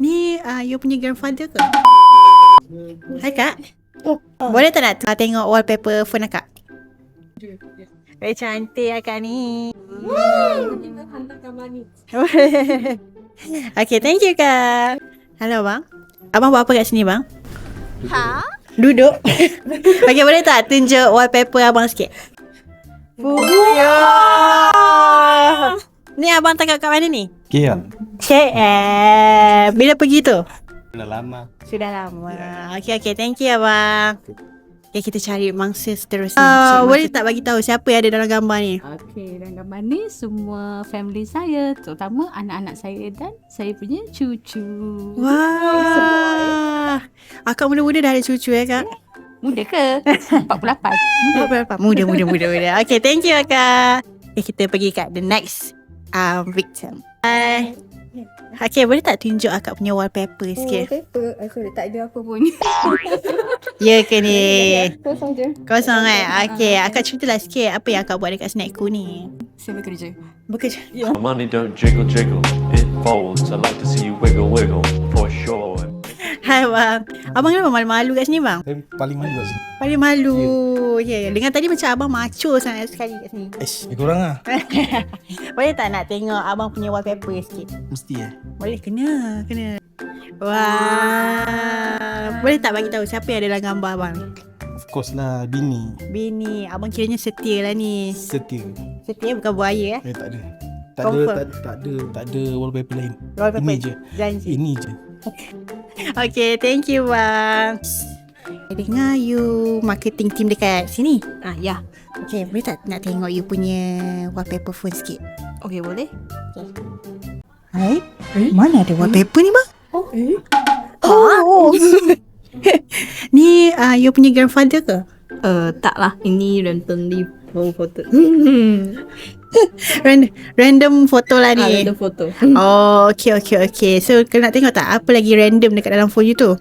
Ni you punya grandfather ke? Hai Kak. Boleh tak nak tengok wallpaper phone Akak? Cantik Akak ni. Okay, thank you Kak. Hello bang. Abang buat apa kat sini bang? Duduk. Okay, boleh tak tunjuk wallpaper abang sikit? Ni abang tengok kat mana ni? KL. KL. Bila pergi tu? Dah lama. Sudah lama. Okay, thank you abang. Okay, kita cari mangsa seterusnya. Boleh tak bagi tahu siapa yang ada dalam gambar ni? Okey, dalam gambar ni semua family saya, terutama anak-anak saya dan saya punya cucu. Wah. Akak muda-muda dah ada cucu Kak? Muda ke? 48. Muda. Okay, thank you Akak. Okay, kita pergi kat the next victim. Hai. Okay, boleh tak tunjuk Akak punya wallpaper sikit? Wallpaper? Aku tak ada apa pun. Ya ke ni? Kosong je. Kosong Okay, Akak ceritalah sikit apa yang Akak buat dekat Snackku ni. Saya bekerja. Bekerja? Money don't jiggle jiggle, it folds. I like to see you wiggle wiggle, for sure. Hai bang. Abang kenapa malu-malu kat sini bang? Saya paling malu kat sini. Paling malu. Ya. Dengan tadi macam abang macho sangat sekali kat sini. Korang lah. Boleh tak nak tengok abang punya wallpaper sikit? Mesti Boleh, kena. Wah. Boleh tak bagi tahu siapa yang ada dalam gambar abang ni? Of course lah, bini. Bini. Abang kiranya setia lah ni. Setia. Setia bukan buaya Tak ada. Confirm. Tak ada wallpaper lain. Wallpaper. Ini je. Janji. Ini je. Okay, thank you bang. I dengar you marketing team dekat sini. Ya. Okay, boleh tak nak tengok you punya wallpaper phone sikit? Okey, boleh? Hai, mana ada wallpaper ni bang? Ni you punya grandfather ke? Tak lah. Ini randomly foto. Random foto lah ni. Random foto. Oh, okay. So, kau nak tengok tak apa lagi random dekat dalam phone you tu?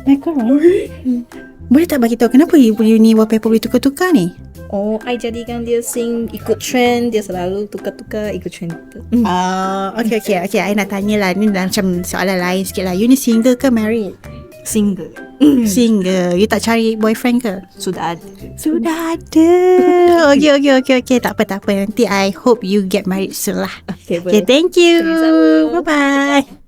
Macaron. Boleh tak bagi tahu kenapa you punya ni wallpaper boleh tukar-tukar ni? Oh, I jadikan dia ikut trend. Dia selalu tukar-tukar ikut trend. Okay. I nak tanya lah. Ni macam soalan lain sikit lah. You ni single ke married? Single. Single. You tak cari boyfriend ke? Sudah ada. Sudah ada. Okay. Tak apa. Nanti I hope you get married soon lah. Okay, Okay, thank you. Sama-sama. Bye-bye.